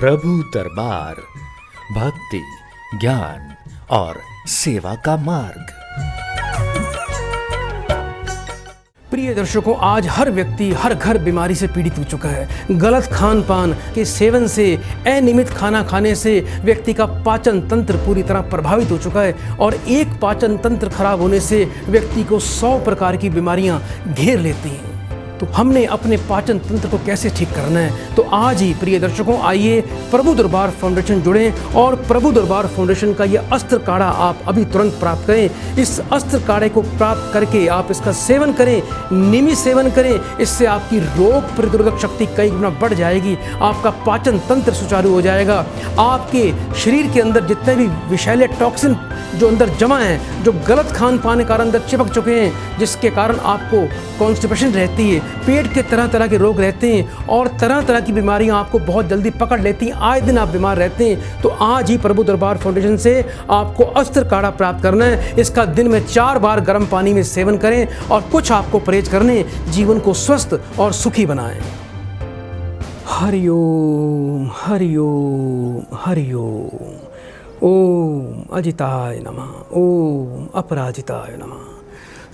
प्रभु दरबार भक्ति, ज्ञान और सेवा का मार्ग। प्रिय दर्शकों, आज हर व्यक्ति हर घर बीमारी से पीड़ित हो चुका है। गलत खान पान के सेवन से, अनियमित खाना खाने से व्यक्ति का पाचन तंत्र पूरी तरह प्रभावित हो चुका है और एक पाचन तंत्र खराब होने से व्यक्ति को 100 प्रकार की बीमारियां घेर लेती हैं। तो हमने अपने पाचन तंत्र को कैसे ठीक करना है? तो आज ही प्रिय दर्शकों आइए प्रभु दरबार फाउंडेशन जुड़ें और प्रभु दरबार फाउंडेशन का ये अस्त्र काढ़ा आप अभी तुरंत प्राप्त करें। इस अस्त्र काढ़े को प्राप्त करके आप इसका सेवन करें, नियमित सेवन करें। इससे आपकी रोग प्रतिरोधक शक्ति कई गुना बढ़ जाएगी, आपका पाचन तंत्र सुचारू हो जाएगा, आपके शरीर के अंदर जितने भी विषैले टॉक्सिन जो अंदर जमा हैं, जो गलत खान पान के कारण अंदर चिपक चुके हैं, जिसके कारण आपको कॉन्स्टिपेशन रहती है, पेट के तरह तरह के रोग रहते हैं और तरह तरह की बीमारियां आपको बहुत जल्दी पकड़ लेती हैं, आए दिन आप बीमार रहते हैं। तो आज ही प्रभु दरबार फाउंडेशन से आपको अस्त्र काढ़ा प्राप्त करना है। इसका दिन में 4 बार गर्म पानी में सेवन करें और कुछ आपको परहेज करने, जीवन को स्वस्थ और सुखी बनाएं। हरि ओम हरि ओम हरि ओम। ओम अजिताय नमः, ओम अपराजिताय नमः।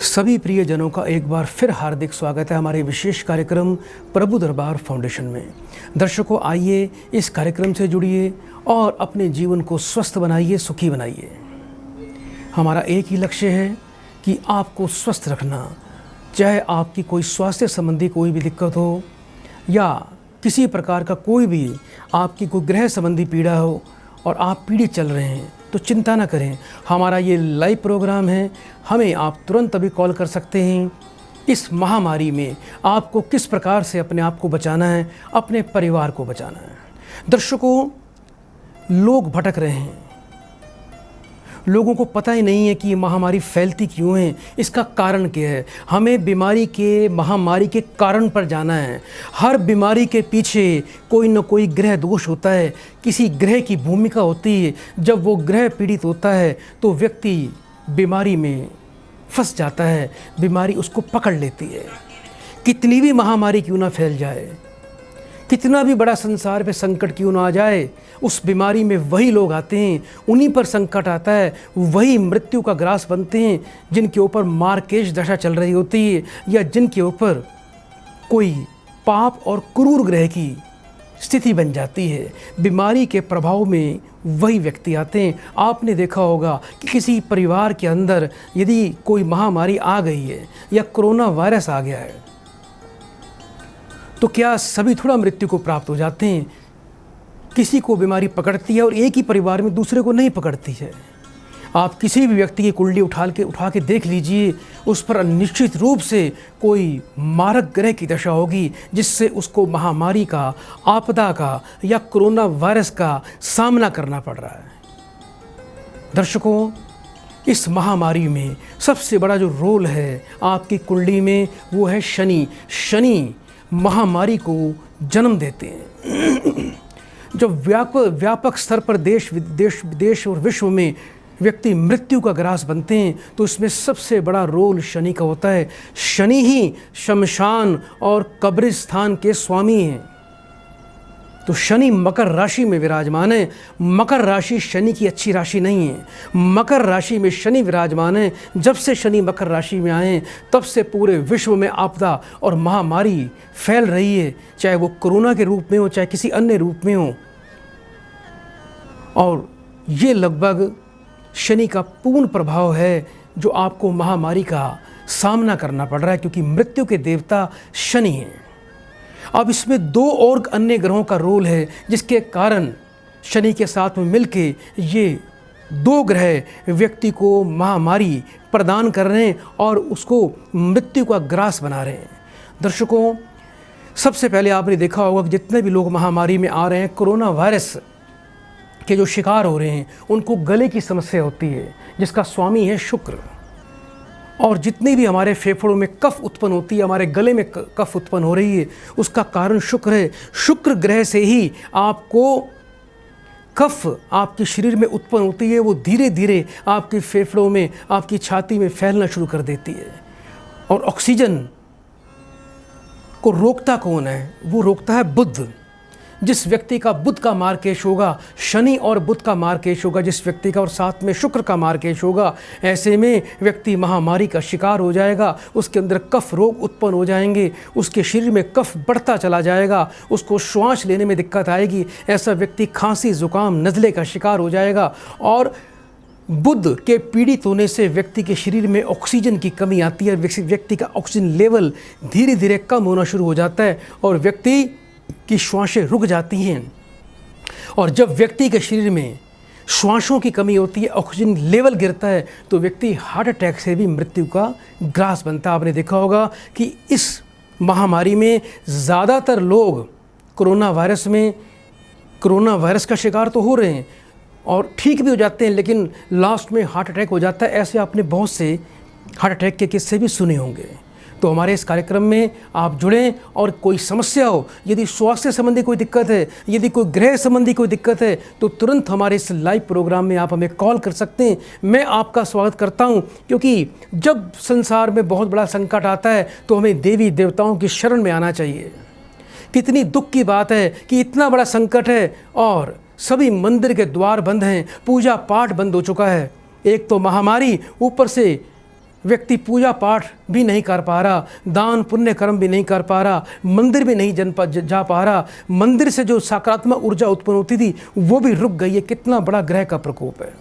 सभी प्रियजनों का एक बार फिर हार्दिक स्वागत है हमारे विशेष कार्यक्रम प्रभु दरबार फाउंडेशन में। दर्शकों आइए इस कार्यक्रम से जुड़िए और अपने जीवन को स्वस्थ बनाइए, सुखी बनाइए। हमारा एक ही लक्ष्य है कि आपको स्वस्थ रखना, चाहे आपकी कोई स्वास्थ्य संबंधी कोई भी दिक्कत हो या किसी प्रकार का कोई भी आपकी कोई ग्रह संबंधी पीड़ा हो और आप पीड़ित चल रहे हैं तो चिंता ना करें। हमारा ये लाइव प्रोग्राम है, हमें आप तुरंत अभी कॉल कर सकते हैं। इस महामारी में आपको किस प्रकार से अपने आप को बचाना है, अपने परिवार को बचाना है। दर्शकों, लोग भटक रहे हैं, लोगों को पता ही नहीं है कि ये महामारी फैलती क्यों है, इसका कारण क्या है। हमें बीमारी के, महामारी के कारण पर जाना है। हर बीमारी के पीछे कोई न कोई ग्रह दोष होता है, किसी ग्रह की भूमिका होती है। जब वो ग्रह पीड़ित होता है तो व्यक्ति बीमारी में फंस जाता है, बीमारी उसको पकड़ लेती है। कितनी भी महामारी क्यों ना फैल जाए, कितना भी बड़ा संसार पे संकट क्यों ना आ जाए, उस बीमारी में वही लोग आते हैं, उन्हीं पर संकट आता है, वही मृत्यु का ग्रास बनते हैं जिनके ऊपर मारकेश दशा चल रही होती है या जिनके ऊपर कोई पाप और क्रूर ग्रह की स्थिति बन जाती है। बीमारी के प्रभाव में वही व्यक्ति आते हैं। आपने देखा होगा कि किसी परिवार के अंदर यदि कोई महामारी आ गई है या कोरोना वायरस आ गया है तो क्या सभी थोड़ा मृत्यु को प्राप्त हो जाते हैं? किसी को बीमारी पकड़ती है और एक ही परिवार में दूसरे को नहीं पकड़ती है। आप किसी भी व्यक्ति की कुंडली उठा के देख लीजिए, उस पर निश्चित रूप से कोई मारक ग्रह की दशा होगी जिससे उसको महामारी का, आपदा का या कोरोना वायरस का सामना करना पड़ रहा है। दर्शकों, इस महामारी में सबसे बड़ा जो रोल है आपकी कुंडली में वो है शनि। शनि महामारी को जन्म देते हैं। जब व्यापक स्तर पर देश और विश्व में व्यक्ति मृत्यु का ग्रास बनते हैं तो इसमें सबसे बड़ा रोल शनि का होता है। शनि ही शमशान और कब्रिस्तान के स्वामी हैं। तो शनि मकर राशि में विराजमान है। मकर राशि शनि की अच्छी राशि नहीं है। मकर राशि में शनि विराजमान है। जब से शनि मकर राशि में आए तब से पूरे विश्व में आपदा और महामारी फैल रही है, चाहे वो कोरोना के रूप में हो, चाहे किसी अन्य रूप में हो। और ये लगभग शनि का पूर्ण प्रभाव है जो आपको महामारी का सामना करना पड़ रहा है, क्योंकि मृत्यु के देवता शनि हैं। अब इसमें 2 और अन्य ग्रहों का रोल है जिसके कारण शनि के साथ में मिलके ये 2 ग्रह व्यक्ति को महामारी प्रदान कर रहे हैं और उसको मृत्यु का ग्रास बना रहे हैं। दर्शकों, सबसे पहले आपने देखा होगा कि जितने भी लोग महामारी में आ रहे हैं, कोरोना वायरस के जो शिकार हो रहे हैं, उनको गले की समस्या होती है जिसका स्वामी है शुक्र। और जितनी भी हमारे फेफड़ों में कफ उत्पन्न होती है, हमारे गले में कफ उत्पन्न हो रही है, उसका कारण शुक्र है। शुक्र ग्रह से ही आपको कफ आपके शरीर में उत्पन्न होती है, वो धीरे धीरे आपके फेफड़ों में, आपकी छाती में फैलना शुरू कर देती है। और ऑक्सीजन को रोकता कौन है? वो रोकता है बुध। जिस व्यक्ति का बुध का मार्केश होगा, शनि और बुध का मार्केश होगा जिस व्यक्ति का, और साथ में शुक्र का मार्केश होगा, ऐसे में व्यक्ति महामारी का शिकार हो जाएगा। उसके अंदर कफ रोग उत्पन्न हो जाएंगे, उसके शरीर में कफ बढ़ता चला जाएगा, उसको श्वास लेने में दिक्कत आएगी। ऐसा व्यक्ति खांसी, जुकाम, नज़ले का शिकार हो जाएगा। और बुध के पीड़ित होने से व्यक्ति के शरीर में ऑक्सीजन की कमी आती है, व्यक्ति का ऑक्सीजन लेवल धीरे धीरे कम होना शुरू हो जाता है और व्यक्ति की श्वासें रुक जाती हैं। और जब व्यक्ति के शरीर में श्वासों की कमी होती है, ऑक्सीजन लेवल गिरता है, तो व्यक्ति हार्ट अटैक से भी मृत्यु का ग्रास बनता है। आपने देखा होगा कि इस महामारी में ज़्यादातर लोग कोरोना वायरस का शिकार तो हो रहे हैं और ठीक भी हो जाते हैं, लेकिन लास्ट में हार्ट अटैक हो जाता है। ऐसे आपने बहुत से हार्ट अटैक के किस्से भी सुने होंगे। तो हमारे इस कार्यक्रम में आप जुड़ें और कोई समस्या हो, यदि स्वास्थ्य संबंधी कोई दिक्कत है, यदि कोई ग्रह संबंधी कोई दिक्कत है, तो तुरंत हमारे इस लाइव प्रोग्राम में आप हमें कॉल कर सकते हैं। मैं आपका स्वागत करता हूं, क्योंकि जब संसार में बहुत बड़ा संकट आता है तो हमें देवी देवताओं की शरण में आना चाहिए। कितनी दुख की बात है कि इतना बड़ा संकट है और सभी मंदिर के द्वार बंद हैं, पूजा पाठ बंद हो चुका है। एक तो महामारी, ऊपर से व्यक्ति पूजा पाठ भी नहीं कर पा रहा, दान पुण्य कर्म भी नहीं कर पा रहा, मंदिर भी नहीं जा पा रहा। मंदिर से जो सकारात्मक ऊर्जा उत्पन्न होती थी वो भी रुक गई है। कितना बड़ा ग्रह का प्रकोप है।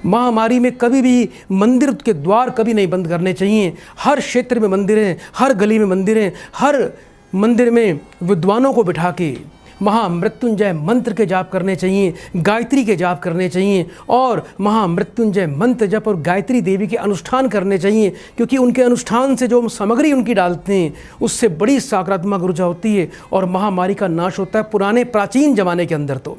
महामारी में कभी भी मंदिर के द्वार कभी नहीं बंद करने चाहिए। हर क्षेत्र में मंदिर हैं, हर गली में मंदिर हैं, हर मंदिर में विद्वानों को बिठा के महामृत्युंजय मंत्र के जाप करने चाहिए, गायत्री के जाप करने चाहिए और महामृत्युंजय मंत्र जप और गायत्री देवी के अनुष्ठान करने चाहिए, क्योंकि उनके अनुष्ठान से जो हम सामग्री उनकी डालते हैं उससे बड़ी सकारात्मक ऊर्जा होती है और महामारी का नाश होता है। पुराने प्राचीन ज़माने के अंदर तो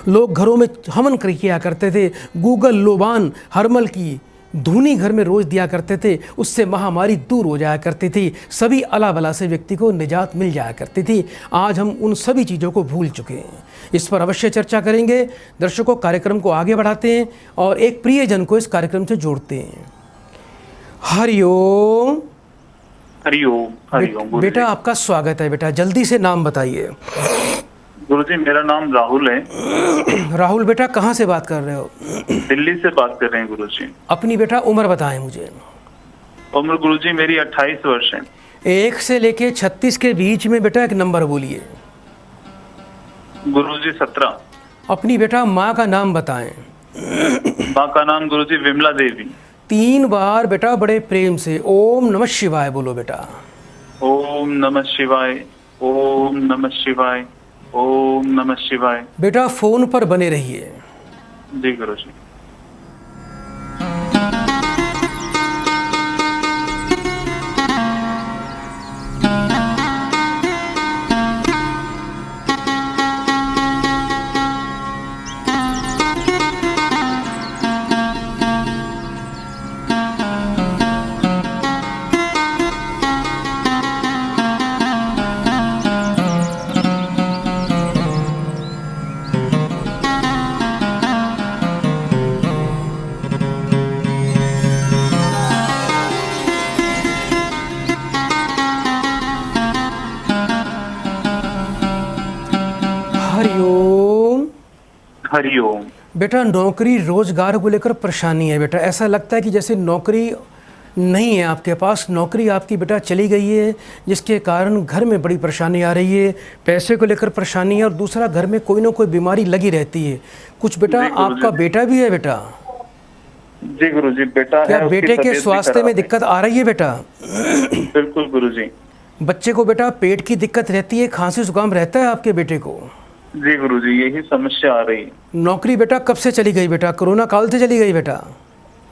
लोग घरों में हवन किया करते थे, गूगल, लोबान, हरमल की धूनी घर में रोज़ दिया करते थे, उससे महामारी दूर हो जाया करती थी, सभी अला बला से व्यक्ति को निजात मिल जाया करती थी। आज हम उन सभी चीज़ों को भूल चुके हैं। इस पर अवश्य चर्चा करेंगे। दर्शकों, कार्यक्रम को आगे बढ़ाते हैं और एक प्रियजन को इस कार्यक्रम से जोड़ते हैं। हरिओम। हरिओम। हरिओम। बेटा आपका स्वागत है। बेटा जल्दी से नाम बताइए। गुरुजी, मेरा नाम राहुल है। राहुल बेटा कहाँ से बात कर रहे हो? दिल्ली से बात कर रहे हैं गुरुजी। अपनी बेटा उम्र बताएं मुझे। उम्र गुरुजी मेरी 28 वर्ष है। 1 से लेके 36 के बीच में बेटा एक नंबर बोलिए। गुरुजी 17। अपनी बेटा माँ का नाम बताएं। माँ का नाम गुरुजी विमला देवी। 3 बार बेटा बड़े प्रेम से ओम नमः शिवाय बोलो बेटा। ओम नमः शिवाय, ओम नमः शिवाय, ओम नमः शिवाय। बेटा फोन पर बने रहिए। जी गुरुजी। हरिओम। हरिओम। बेटा नौकरी रोजगार को लेकर परेशानी है बेटा। ऐसा लगता है कि जैसे नौकरी नहीं है आपके पास, नौकरी आपकी बेटा चली गई है, जिसके कारण घर में बड़ी परेशानी आ रही है। पैसे को लेकर परेशानी है और दूसरा घर में कोई ना कोई बीमारी लगी रहती है। कुछ बेटा आपका बेटा भी है बेटा? जी गुरुजी, बेटा क्या है। बेटे के स्वास्थ्य में दिक्कत आ रही है बेटा? बिल्कुल गुरुजी। बच्चे को बेटा पेट की दिक्कत रहती है, खांसी जुकाम रहता है आपके बेटे को? जी गुरुजी, यही समस्या आ रही है। नौकरी बेटा कब से चली गई बेटा? कोरोना काल से चली गई बेटा?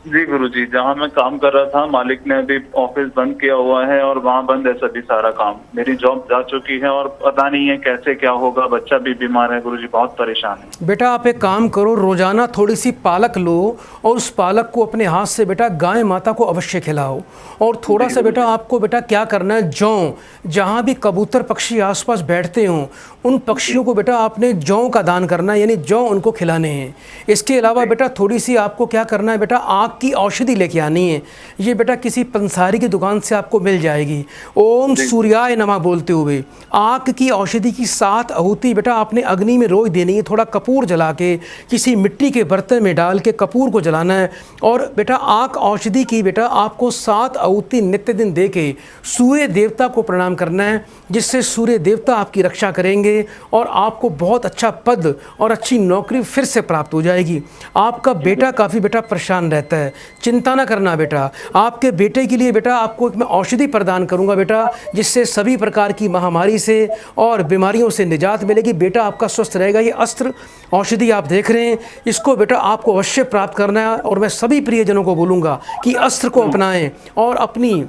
जी गुरुजी, जहाँ मैं काम कर रहा था मालिक ने अभी ऑफिस बंद किया हुआ है और वहाँ बंद है सभी सारा काम। मेरी जॉब जा चुकी है और पता नहीं है कैसे क्या होगा। बच्चा भी बीमार है गुरुजी, बहुत परेशान है। बेटा आप एक काम करो, रोजाना थोड़ी सी पालक लो और उस पालक को अपने हाथ से बेटा गाय माता को अवश्य खिलाओ। और थोड़ा सा बेटा आपको बेटा क्या करना है, जौ, जहाँ भी कबूतर पक्षी आसपास बैठते हों उन पक्षियों को बेटा आपने जौ का दान करना है, यानी जौ उनको खिलाने हैं। इसके अलावा बेटा थोड़ी सी आपको क्या करना है बेटा, आग की औषधि लेके आनी है। ये बेटा किसी पंसारी की दुकान से आपको मिल जाएगी। ओम सूर्याय नमः बोलते हुए आग की औषधि की 7 आहुति बेटा आपने अग्नि में रोज देनी है। थोड़ा कपूर जला के किसी मिट्टी के बर्तन में डाल के कपूर को जलाना है और बेटा आग औषधि की बेटा आपको 7 आहुति नित्य दिन दे के सूर्य देवता को प्रणाम करना है, जिससे सूर्य देवता आपकी रक्षा करेंगे और आपको बहुत अच्छा पद और अच्छी नौकरी फिर से प्राप्त हो जाएगी। आपका बेटा काफ़ी बेटा परेशान रहता है, चिंता ना करना बेटा। आपके बेटे के लिए बेटा आपको एक मैं औषधि प्रदान करूंगा बेटा, जिससे सभी प्रकार की महामारी से और बीमारियों से निजात मिलेगी। बेटा आपका स्वस्थ रहेगा। ये अस्त्र औषधि आप देख रहे हैं, इसको बेटा आपको अवश्य प्राप्त करना है और मैं सभी प्रियजनों को बोलूँगा कि अस्त्र को अपनाएं और अपनी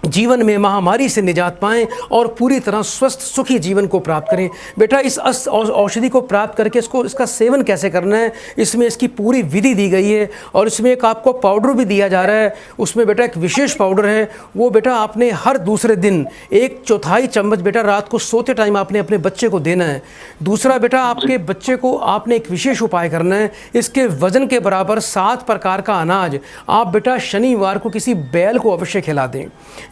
जीवन में महामारी से निजात पाएं और पूरी तरह स्वस्थ सुखी जीवन को प्राप्त करें। बेटा इस औषधि को प्राप्त करके इसका सेवन कैसे करना है, इसमें इसकी पूरी विधि दी गई है और इसमें एक आपको पाउडर भी दिया जा रहा है। उसमें बेटा एक विशेष पाउडर है, वो बेटा आपने हर दूसरे दिन 1/4 चम्मच बेटा रात को सोते टाइम आपने अपने बच्चे को देना है। दूसरा बेटा आपके बच्चे को आपने एक विशेष उपाय करना है। इसके वजन के बराबर 7 प्रकार का अनाज आप बेटा शनिवार को किसी बैल को अवश्य खिला दें।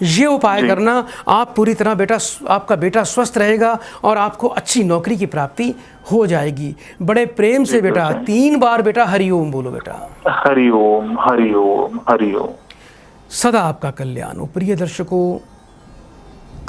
ये उपाय करना, आप पूरी तरह बेटा आपका बेटा स्वस्थ रहेगा और आपको अच्छी नौकरी की प्राप्ति हो जाएगी। बड़े प्रेम से बेटा 3 बार बेटा हरिओम बोलो बेटा। हरिओम हरिओम हरिओम। सदा आपका कल्याण हो। प्रिय दर्शकों,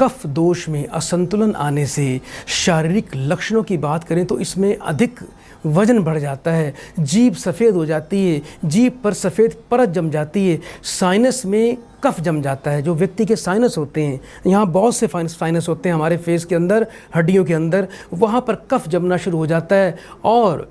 कफ दोष में असंतुलन आने से शारीरिक लक्षणों की बात करें तो इसमें अधिक वजन बढ़ जाता है, जीभ सफ़ेद हो जाती है, जीभ पर सफ़ेद परत जम जाती है, साइनस में कफ जम जाता है। जो व्यक्ति के साइनस होते हैं, यहाँ बहुत से साइनस होते हैं हमारे फेस के अंदर, हड्डियों के अंदर, वहाँ पर कफ जमना शुरू हो जाता है और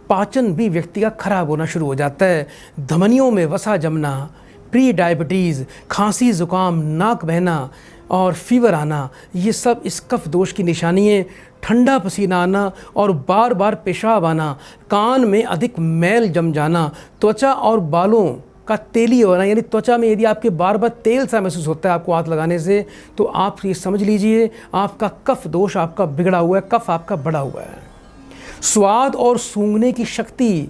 पाचन भी व्यक्ति का खराब होना शुरू हो जाता है। धमनियों में वसा जमना, प्री डायबिटीज़, खांसी जुकाम, नाक बहना और फीवर आना, ये सब इस कफ दोष की निशानी है। ठंडा पसीना आना और बार बार पेशाब आना, कान में अधिक मैल जम जाना, त्वचा और बालों का तेली होना, यानी त्वचा में यदि आपके बार बार तेल सा महसूस होता है आपको हाथ लगाने से, तो आप ये समझ लीजिए आपका कफ दोष आपका बिगड़ा हुआ है, कफ आपका बढ़ा हुआ है। स्वाद और सूंघने की शक्ति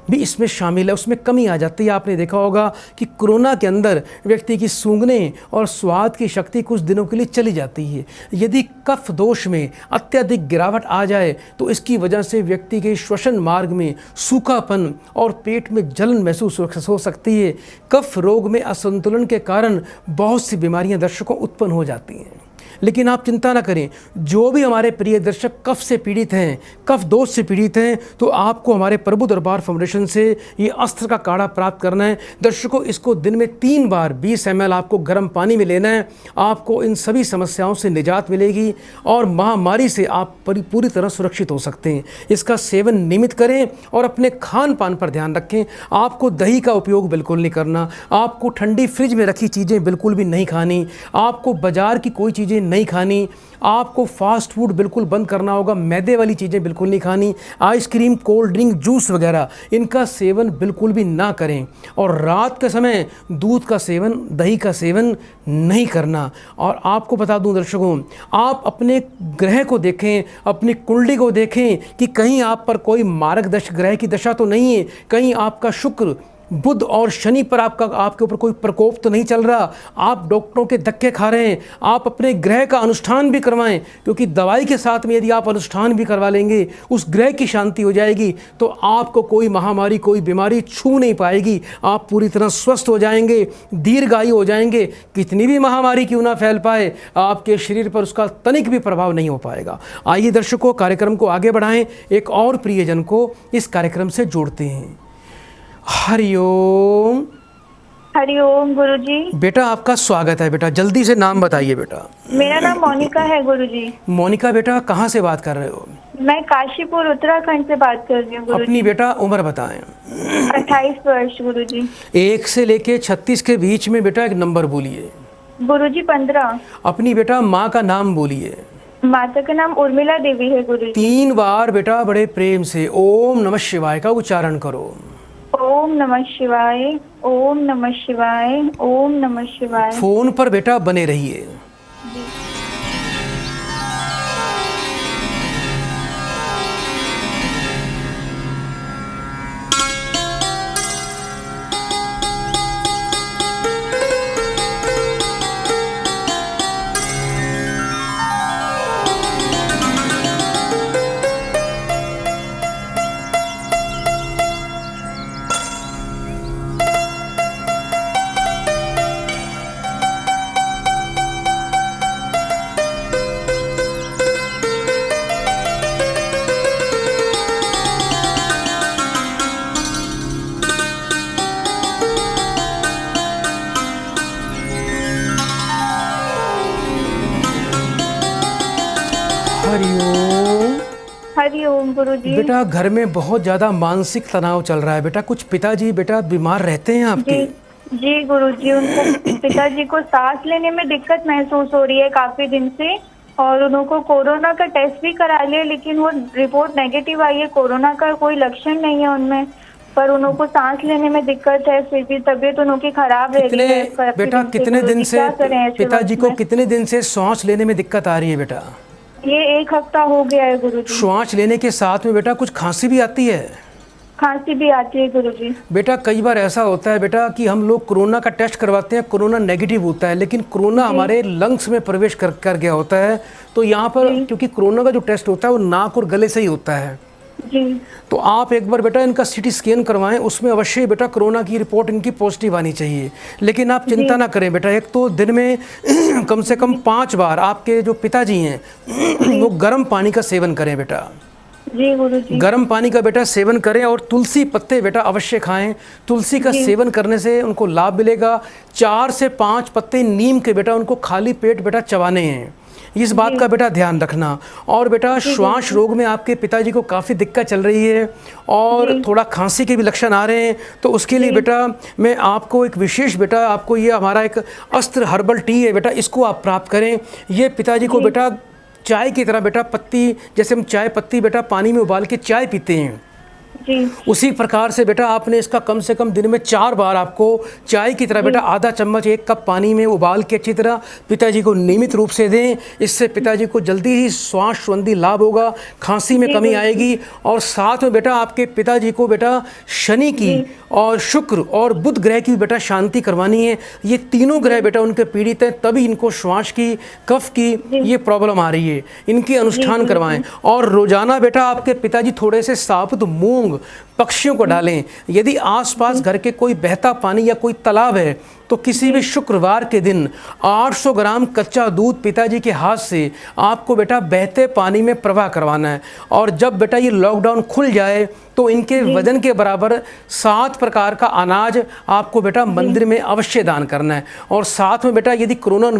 भी इसमें शामिल है, उसमें कमी आ जाती है। आपने देखा होगा कि कोरोना के अंदर व्यक्ति की सूंघने और स्वाद की शक्ति कुछ दिनों के लिए चली जाती है। यदि कफ दोष में अत्यधिक गिरावट आ जाए तो इसकी वजह से व्यक्ति के श्वसन मार्ग में सूखापन और पेट में जलन महसूस हो सकती है। कफ रोग में असंतुलन के कारण बहुत सी बीमारियां दर्शकों उत्पन्न हो जाती हैं। लेकिन आप चिंता ना करें, जो भी हमारे प्रिय दर्शक कफ से पीड़ित हैं, कफ दोष से पीड़ित हैं, तो आपको हमारे प्रभु दरबार फाउंडेशन से ये अस्त्र का काढ़ा प्राप्त करना है। दर्शकों, इसको दिन में 3 बार 20 ml आपको गर्म पानी में लेना है। आपको इन सभी समस्याओं से निजात मिलेगी और महामारी से आप पूरी तरह सुरक्षित हो सकते हैं। इसका सेवन नियमित करें और अपने खान पान पर ध्यान रखें। आपको दही का उपयोग बिल्कुल नहीं करना, आपको ठंडी फ्रिज में रखी चीज़ें बिल्कुल भी नहीं खानी, आपको बाज़ार की कोई चीज़ें नहीं खानी, आपको फास्ट फूड बिल्कुल बंद करना होगा, मैदे वाली चीज़ें बिल्कुल नहीं खानी, आइसक्रीम, कोल्ड ड्रिंक, जूस वगैरह इनका सेवन बिल्कुल भी ना करें और रात के समय दूध का सेवन, दही का सेवन नहीं करना। और आपको बता दूं दर्शकों, आप अपने ग्रह को देखें, अपनी कुंडली को देखें कि कहीं आप पर कोई मारक ग्रह की दशा तो नहीं है, कहीं आपका शुक्र, बुध और शनि पर आपके ऊपर कोई प्रकोप तो नहीं चल रहा, आप डॉक्टरों के धक्के खा रहे हैं। आप अपने ग्रह का अनुष्ठान भी करवाएं, क्योंकि दवाई के साथ में यदि आप अनुष्ठान भी करवा लेंगे, उस ग्रह की शांति हो जाएगी तो आपको कोई महामारी, कोई बीमारी छू नहीं पाएगी। आप पूरी तरह स्वस्थ हो जाएंगे, दीर्घायु हो जाएंगे। कितनी भी महामारी क्यों ना फैल पाए, आपके शरीर पर उसका तनिक भी प्रभाव नहीं हो पाएगा। आइए दर्शकों, कार्यक्रम को आगे बढ़ाएं, एक और प्रियजन को इस कार्यक्रम से जोड़ते हैं। हरिओम। हरिओम गुरुजी। बेटा आपका स्वागत है। बेटा जल्दी से नाम बताइए बेटा। मेरा नाम मोनिका है गुरुजी। मोनिका बेटा कहाँ से बात कर रहे हो? मैं काशीपुर उत्तराखंड से बात कर रही हूँ गुरुजी। अपनी बेटा उम्र बताएं। 28 वर्ष गुरुजी। 1 से लेके 36 के बीच में बेटा एक नंबर बोलिए। गुरुजी 15। अपनी बेटा माँ का नाम बोलिए। माता का नाम उर्मिला देवी है गुरुजी। 3 बार बेटा बड़े प्रेम से ओम नमः शिवाय का उच्चारण करो। ओम नमः शिवाय, ओम नमः शिवाय, ओम नमः शिवाय। फोन पर बेटा बने रहिए। हरिओम। हरिओम गुरुजी। बेटा घर में बहुत ज़्यादा मानसिक तनाव चल रहा है बेटा, कुछ पिताजी बेटा बीमार रहते हैं आपके? जी गुरुजी, उनको पिताजी को सांस लेने में दिक्कत महसूस हो रही है काफी दिन से, और उनको कोरोना का टेस्ट भी करा लिया लेकिन वो रिपोर्ट नेगेटिव आई है, कोरोना का कोई लक्षण नहीं है उनमें, पर उनको सांस लेने में दिक्कत है, फिर भी तबीयत उनकी खराब रहती है। बेटा कितने दिन से पिताजी को कितने दिन से सांस लेने में दिक्कत आ रही है बेटा? ये 1 हफ्ता हो गया है गुरुजी। श्वास लेने के साथ में बेटा कुछ खांसी भी आती है? खांसी भी आती है गुरुजी। बेटा कई बार ऐसा होता है बेटा कि हम लोग कोरोना का टेस्ट करवाते हैं, कोरोना नेगेटिव होता है, लेकिन कोरोना हमारे लंग्स में प्रवेश कर गया होता है। तो यहाँ पर क्योंकि कोरोना का जो टेस्ट होता है वो नाक और गले से ही होता है जी, तो आप एक बार बेटा इनका सीटी स्कैन करवाएं, उसमें अवश्य बेटा कोरोना की रिपोर्ट इनकी पॉजिटिव आनी चाहिए। लेकिन आप चिंता ना करें बेटा, एक तो दिन में कम से कम 5 बार आपके जो पिताजी हैं वो गर्म पानी का सेवन करें बेटा। जी गुरुजी। गर्म पानी का बेटा सेवन करें और तुलसी पत्ते बेटा अवश्य खाएं। तुलसी का सेवन करने से उनको लाभ मिलेगा। 4 से 5 पत्ते नीम के बेटा उनको खाली पेट बेटा चबाने हैं, इस बात का बेटा ध्यान रखना। और बेटा श्वास रोग में आपके पिताजी को काफ़ी दिक्कत चल रही है और थोड़ा खांसी के भी लक्षण आ रहे हैं, तो उसके लिए बेटा मैं आपको एक विशेष बेटा आपको ये हमारा एक अस्त्र हर्बल टी है बेटा, इसको आप प्राप्त करें। ये पिताजी को बेटा चाय की तरह बेटा पत्ती, जैसे हम चाय पत्ती बेटा पानी में उबाल के चाय पीते हैं जी, उसी प्रकार से बेटा आपने इसका कम से कम दिन में 4 बार आपको चाय की तरह बेटा आधा चम्मच 1 कप पानी में उबाल के अच्छी तरह पिताजी को नियमित रूप से दें। इससे पिताजी को जल्दी ही श्वास संबंधी लाभ होगा, खांसी में कमी आएगी। और साथ में बेटा आपके पिताजी को बेटा शनि की और शुक्र और बुध ग्रह की बेटा शांति करवानी है। ये तीनों ग्रह बेटा उनके पीड़ित हैं, तभी इनको श्वास की कफ की ये प्रॉब्लम आ रही है। इनके अनुष्ठान करवाएं और रोजाना बेटा आपके पिताजी थोड़े से साबुत मूंग पक्षियों को डालें। यदि आसपास घर के कोई बहता पानी या कोई तालाब है तो किसी भी शुक्रवार के दिन 800 ग्राम कच्चा दूध पिताजी के हाथ से आपको बेटा बहते पानी में प्रवाह करवाना है। और जब बेटा ये लॉकडाउन खुल जाए तो इनके वजन के बराबर 7 प्रकार का अनाज आपको बेटा मंदिर में अवश्य दान करना है। और साथ में बेटा यदि कोरोना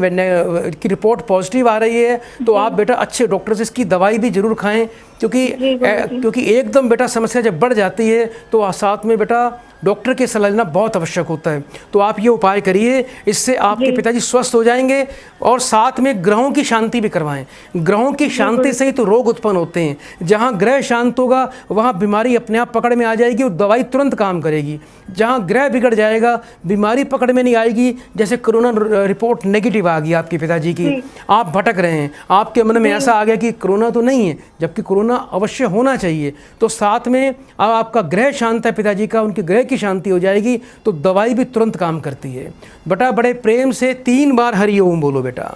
की रिपोर्ट पॉजिटिव आ रही है तो आप बेटा अच्छे डॉक्टर से इसकी दवाई भी जरूर खाएं, क्योंकि एकदम बेटा समस्या जब बढ़ जाती है तो साथ में बेटा डॉक्टर की सलाह लेना बहुत आवश्यक होता है। तो आप ये उपाय करिए, इससे आपके पिताजी स्वस्थ हो जाएंगे। और साथ में ग्रहों की शांति भी करवाएं। ग्रहों की शांति से ही तो रोग उत्पन्न होते हैं। जहाँ ग्रह शांत होगा वहाँ बीमारी अपने आप पकड़ में आ जाएगी और दवाई तुरंत काम करेगी। जहाँ ग्रह बिगड़ जाएगा बीमारी पकड़ में नहीं आएगी। जैसे कोरोना रिपोर्ट नेगेटिव आ गई आपके पिताजी की, आप भटक रहे हैं, आपके मन में ऐसा आ गया कि कोरोना तो नहीं है, जबकि कोरोना अवश्य होना चाहिए। तो साथ में अब आपका ग्रह शांत है पिताजी का, उनके ग्रह की शांति हो जाएगी तो दवाई भी तुरंत काम करती है। बेटा बड़े प्रेम से 3 बार हरिओम बोलो बेटा।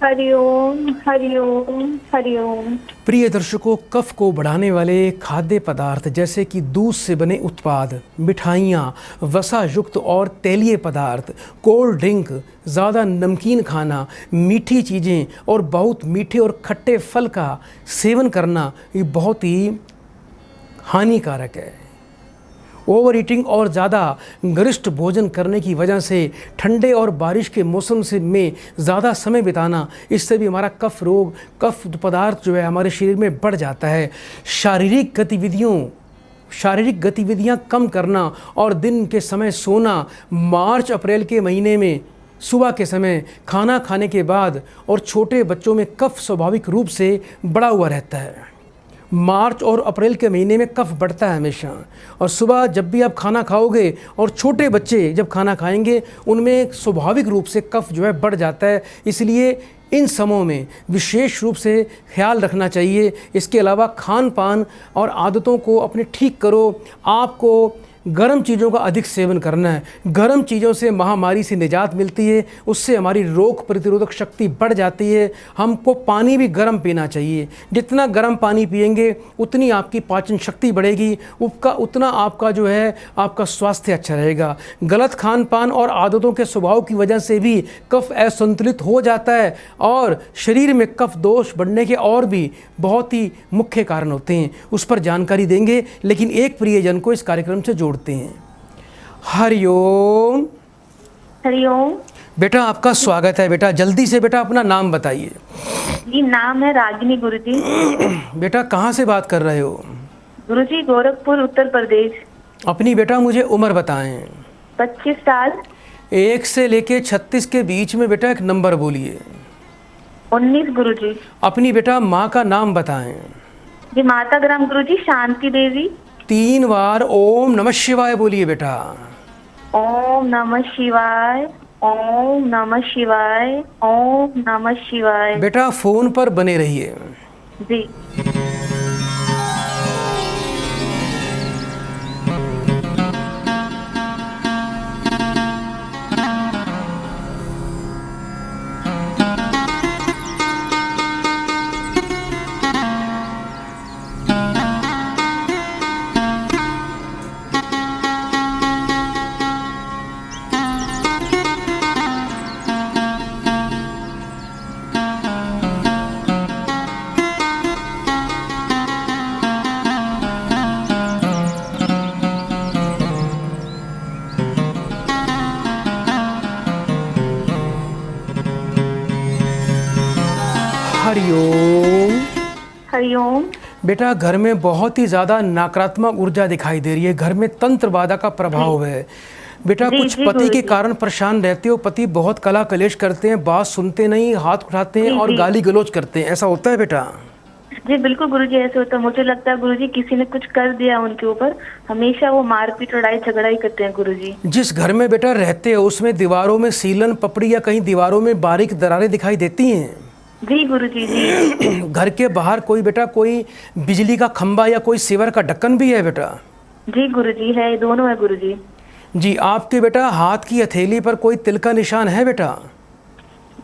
हरिओम हरिओम हरिओम। प्रिय दर्शकों, कफ को बढ़ाने वाले खाद्य पदार्थ जैसे कि दूध से बने उत्पाद, मिठाइयाँ, वसा युक्त और तेलीय पदार्थ, कोल्ड ड्रिंक, ज़्यादा नमकीन खाना, मीठी चीज़ें और बहुत मीठे और खट्टे फल का सेवन करना ये बहुत ही हानिकारक है। ओवर ईटिंग और ज़्यादा गरिष्ठ भोजन करने की वजह से ठंडे और बारिश के मौसम से में ज़्यादा समय बिताना, इससे भी हमारा कफ रोग, कफ पदार्थ जो है हमारे शरीर में बढ़ जाता है। शारीरिक गतिविधियाँ कम करना और दिन के समय सोना, मार्च अप्रैल के महीने में सुबह के समय खाना खाने के बाद और छोटे बच्चों में कफ स्वाभाविक रूप से बढ़ा हुआ रहता है। मार्च और अप्रैल के महीने में कफ बढ़ता है हमेशा। और सुबह जब भी आप खाना खाओगे और छोटे बच्चे जब खाना खाएंगे उनमें स्वाभाविक रूप से कफ जो है बढ़ जाता है। इसलिए इन समयों में विशेष रूप से ख्याल रखना चाहिए। इसके अलावा खान पान और आदतों को अपने ठीक करो। आपको गर्म चीज़ों का अधिक सेवन करना है। गर्म चीज़ों से महामारी से निजात मिलती है, उससे हमारी रोग प्रतिरोधक शक्ति बढ़ जाती है। हमको पानी भी गर्म पीना चाहिए। जितना गर्म पानी पिएंगे उतनी आपकी पाचन शक्ति बढ़ेगी, उतना आपका जो है आपका स्वास्थ्य अच्छा रहेगा। गलत खान पान और आदतों के स्वभाव की वजह से भी कफ असंतुलित हो जाता है और शरीर में कफ दोष बढ़ने के और भी बहुत ही मुख्य कारण होते हैं। उस पर जानकारी देंगे, लेकिन एक प्रियजन को इस कार्यक्रम से जोड़ते हैं। हरिओम हरिओम। बेटा आपका स्वागत है। बेटा जल्दी से बेटा अपना नाम बताइए। जी नाम है रागिनी गुरुजी। बेटा कहाँ से बात कर रहे हो? गुरुजी गोरखपुर उत्तर प्रदेश। अपनी बेटा मुझे उम्र बताएं। 25 साल। 1 से लेके 36 के बीच में बेटा एक नंबर बोलिए। 19 गुरुजी। अपनी बेटा माँ का नाम बताएं। जी माता ग्राम गुरुजी शांति देवी। 3 बार ओम नमः शिवाय बोलिए बेटा। ओम नमः शिवाय, ओम नमः शिवाय, ओम नमः शिवाय। बेटा फोन पर बने रहिए। जी हरिओम। हरिओम। बेटा घर में बहुत ही ज़्यादा नकारात्मक ऊर्जा दिखाई दे रही है। घर में तंत्र बाधा का प्रभाव है। बेटा जी, कुछ जी, पति के गुरुजी। कारण परेशान रहते हो। पति बहुत कला कलेश करते हैं, बात सुनते नहीं, हाथ उठाते हैं जी, और जी। गाली गलौज करते हैं। ऐसा होता है बेटा? जी बिल्कुल गुरुजी ऐसे होता है। मुझे लगता है गुरुजी किसी ने कुछ कर दिया उनके ऊपर। हमेशा वो मारपीट लड़ाई झगड़ा ही करते हैं गुरुजी। जिस घर में बेटा रहते हो उसमें दीवारों में सीलन पपड़ी या कहीं दीवारों में बारीक दरारें दिखाई देती हैं? जी गुरुजी जी। घर के बाहर कोई बेटा कोई बिजली का खंभा या कोई सीवर का ढक्कन भी है बेटा? जी गुरुजी है, दोनों है गुरुजी। जी आपके बेटा हाथ की हथेली पर कोई तिल का निशान है बेटा?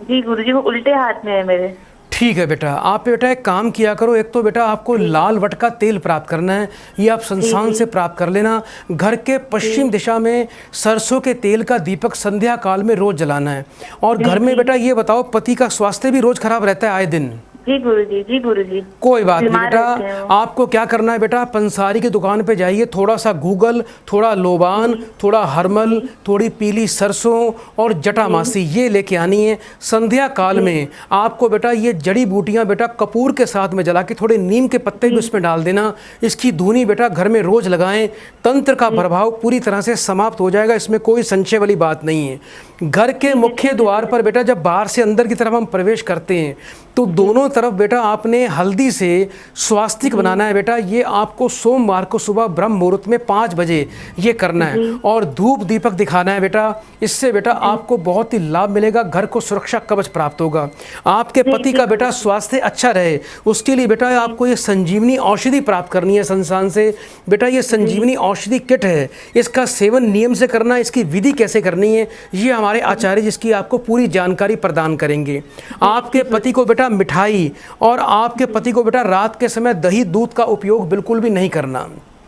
जी गुरुजी वो उल्टे हाथ में है मेरे। ठीक है बेटा। आप बेटा एक काम किया करो। एक तो बेटा आपको लाल वट का तेल प्राप्त करना है, ये आप संस्थान से प्राप्त कर लेना। घर के पश्चिम दिशा में सरसों के तेल का दीपक संध्या काल में रोज जलाना है। और घर में बेटा ये बताओ पति का स्वास्थ्य भी रोज खराब रहता है आए दिन? जी गुरुजी, जी गुरुजी। कोई बात नहीं बीमार रहते बेटा। हैं वो। आपको क्या करना है बेटा, पंसारी की दुकान पे जाइए, थोड़ा सा गूगल, थोड़ा लोबान, थोड़ा हरमल, थोड़ी पीली सरसों और जटामासी ये लेके आनी है। संध्या काल में आपको बेटा ये जड़ी बूटियां बेटा कपूर के साथ में जला के थोड़े नीम के पत्ते भी उसमें डाल देना। इसकी धुनी बेटा घर में रोज लगाएं। तंत्र का प्रभाव पूरी तरह से समाप्त हो जाएगा, इसमें कोई संशय वाली बात नहीं है। घर के मुख्य द्वार पर बेटा जब बाहर से अंदर की तरफ हम प्रवेश करते हैं तो दोनों तरफ बेटा आपने हल्दी से स्वास्तिक बनाना है बेटा। ये आपको सोमवार को सुबह ब्रह्म मुहूर्त में 5 बजे ये करना है और धूप दीपक दिखाना है बेटा। इससे बेटा आपको बहुत ही लाभ मिलेगा, घर को सुरक्षा कवच प्राप्त होगा। आपके पति का बेटा स्वास्थ्य अच्छा रहे उसके लिए बेटा आपको ये संजीवनी औषधि प्राप्त करनी है संस्थान से। बेटा ये संजीवनी औषधि किट है, इसका सेवन नियम से करना, इसकी विधि कैसे करनी है ये हमारे आचार्य जिसकी आपको पूरी जानकारी प्रदान करेंगे। आपके पति को बेटा मिठाई और आपके पति को बेटा रात के समय दही दूध का उपयोग बिल्कुल भी नहीं करना।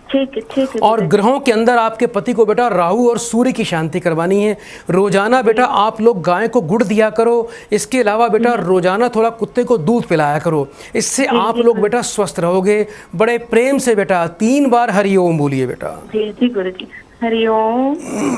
ठीक है, ठीक है। और ग्रहों के अंदर आपके पति को बेटा राहु और सूर्य की शांति करवानी है। रोजाना बेटा आप लोग गाय को गुड़ दिया करो। इसके अलावा बेटा रोजाना थोड़ा कुत्ते को दूध पिलाया करो। इससे आप लोग बेटा स्वस्थ रहोगे। बड़े प्रेम से बेटा 3 बार हरिओम बोलिए बेटा। जी जी गुरुजी। हरिओम,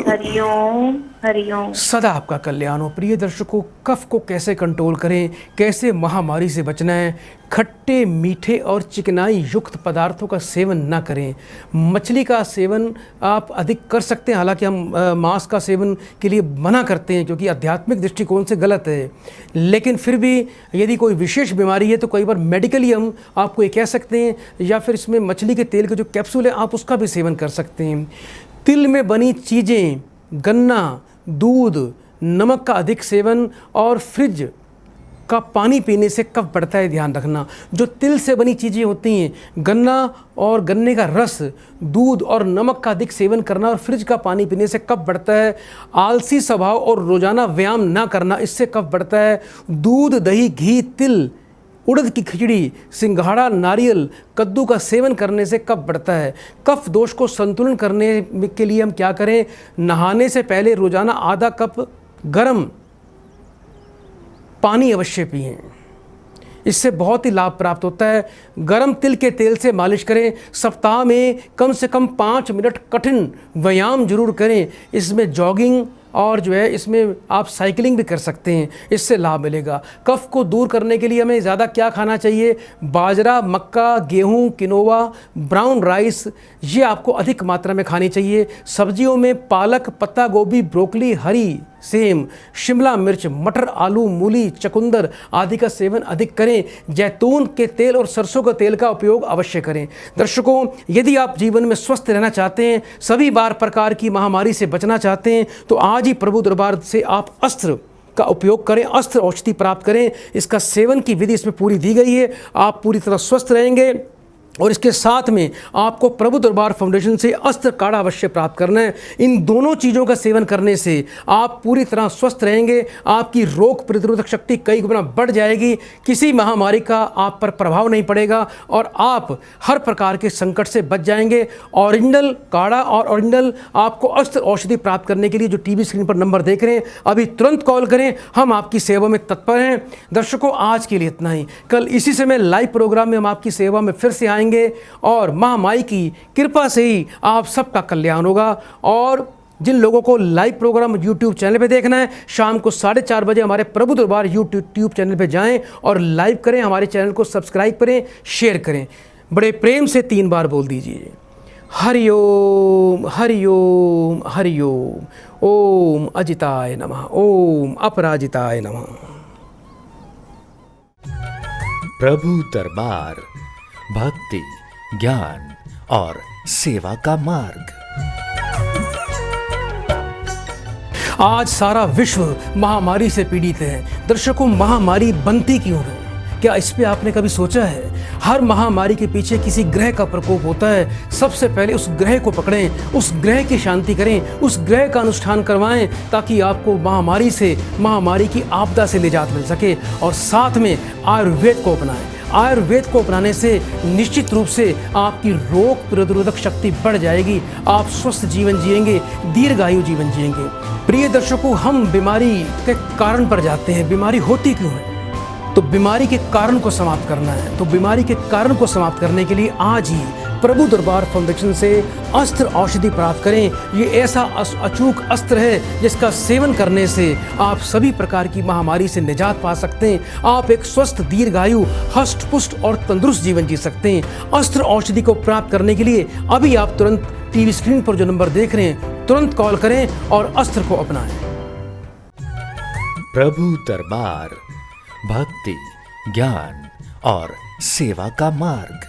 हरिओम, हरिओम। सदा आपका कल्याण हो। प्रिय दर्शकों, कफ को कैसे कंट्रोल करें, कैसे महामारी से बचना है। खट्टे मीठे और चिकनाई युक्त पदार्थों का सेवन ना करें। मछली का सेवन आप अधिक कर सकते हैं, हालांकि हम मांस का सेवन के लिए मना करते हैं क्योंकि आध्यात्मिक दृष्टिकोण से गलत है। लेकिन फिर भी यदि कोई विशेष बीमारी है तो कई बार मेडिकली हम आपको ये कह सकते हैं, या फिर इसमें मछली के तेल के जो कैप्सूल है आप उसका भी सेवन कर सकते हैं। तिल में बनी चीज़ें, गन्ना, दूध, नमक का अधिक सेवन और फ्रिज का पानी पीने से कफ बढ़ता है, ध्यान रखना। जो तिल से बनी चीज़ें होती हैं, गन्ना और गन्ने का रस, दूध और नमक का अधिक सेवन करना और फ्रिज का पानी पीने से कफ बढ़ता है। आलसी स्वभाव और रोज़ाना व्यायाम ना करना, इससे कफ बढ़ता है। दूध, दही, घी, तिल, उड़द की खिचड़ी, सिंघाड़ा, नारियल, कद्दू का सेवन करने से कफ बढ़ता है। कफ दोष को संतुलन करने के लिए हम क्या करें, नहाने से पहले रोजाना आधा कप गर्म पानी अवश्य पिएं। इससे बहुत ही लाभ प्राप्त होता है। गर्म तिल के तेल से मालिश करें। सप्ताह में कम से कम 5 मिनट कठिन व्यायाम जरूर करें। इसमें जॉगिंग और जो है इसमें आप साइकिलिंग भी कर सकते हैं, इससे लाभ मिलेगा। कफ को दूर करने के लिए हमें ज़्यादा क्या खाना चाहिए? बाजरा, मक्का, गेहूं, किनोवा, ब्राउन राइस, ये आपको अधिक मात्रा में खानी चाहिए। सब्जियों में पालक, पत्ता गोभी, ब्रोकली, हरी सेम, शिमला मिर्च, मटर, आलू, मूली, चुकंदर आदि का सेवन अधिक करें। जैतून के तेल और सरसों के तेल का उपयोग अवश्य करें। दर्शकों, यदि आप जीवन में स्वस्थ रहना चाहते हैं, सभी प्रकार की महामारी से बचना चाहते हैं, तो आज ही प्रभु दरबार से आप अस्त्र का उपयोग करें, अस्त्र औषधि प्राप्त करें। इसका सेवन की विधि इसमें पूरी दी गई है। आप पूरी तरह स्वस्थ रहेंगे और इसके साथ में आपको प्रभु दरबार फाउंडेशन से अस्त्र काढ़ा अवश्य प्राप्त करना है। इन दोनों चीज़ों का सेवन करने से आप पूरी तरह स्वस्थ रहेंगे, आपकी रोग प्रतिरोधक शक्ति कई गुना बढ़ जाएगी, किसी महामारी का आप पर प्रभाव नहीं पड़ेगा और आप हर प्रकार के संकट से बच जाएंगे। ओरिजिनल काढ़ा और ओरिजिनल आपको अस्त्र औषधि प्राप्त करने के लिए जो टीवी स्क्रीन पर नंबर देख रहे हैं, अभी तुरंत कॉल करें, हम आपकी सेवा में तत्पर हैं। दर्शकों, आज के लिए इतना ही। कल इसी समय लाइव प्रोग्राम में हम आपकी सेवा में फिर से आएंगे और महामाई की कृपा से ही आप सबका कल्याण होगा। और जिन लोगों को लाइव प्रोग्राम YouTube चैनल पे देखना है, शाम को 4:30 बजे हमारे प्रभु दरबार YouTube चैनल पे जाएं और लाइव करें, हमारे चैनल को सब्सक्राइब करें, शेयर करें। बड़े प्रेम से 3 बार बोल दीजिए, हरि ओम हरि ओम हरि ओम। ओम अजिताय नमः, ओम अपराजिताय नमः। प्रभु दरबार भक्ति, ज्ञान और सेवा का मार्ग। आज सारा विश्व महामारी से पीड़ित है। दर्शकों, महामारी बनती क्यों है? क्या इस पे आपने कभी सोचा है? हर महामारी के पीछे किसी ग्रह का प्रकोप होता है। सबसे पहले उस ग्रह को पकड़ें, उस ग्रह की शांति करें, उस ग्रह का अनुष्ठान करवाएं, ताकि आपको महामारी से, महामारी की आपदा से निजात मिल सके। और साथ में आयुर्वेद को अपनाएं। आयुर्वेद को अपनाने से निश्चित रूप से आपकी रोग प्रतिरोधक शक्ति बढ़ जाएगी, आप स्वस्थ जीवन जिएंगे, दीर्घायु जीवन जिएंगे। प्रिय दर्शकों, हम बीमारी के कारण पर जाते हैं। बीमारी होती क्यों है? तो बीमारी के कारण को समाप्त करना है। तो बीमारी के कारण को समाप्त करने के लिए आज ही प्रभु दरबार फाउंडेशन से अस्त्र औषधि प्राप्त करें। ये ऐसा अचूक अस्त्र है जिसका सेवन करने से आप सभी प्रकार की महामारी से निजात पा सकते हैं। आप एक स्वस्थ, दीर्घायु, हष्ट पुष्ट और तंदुरुस्त जीवन जी सकते हैं। अस्त्र औषधि को प्राप्त करने के लिए अभी आप तुरंत टीवी स्क्रीन पर जो नंबर देख रहे हैं, तुरंत कॉल करें और अस्त्र को अपनाएं। प्रभु दरबार भक्ति, ज्ञान और सेवा का मार्ग।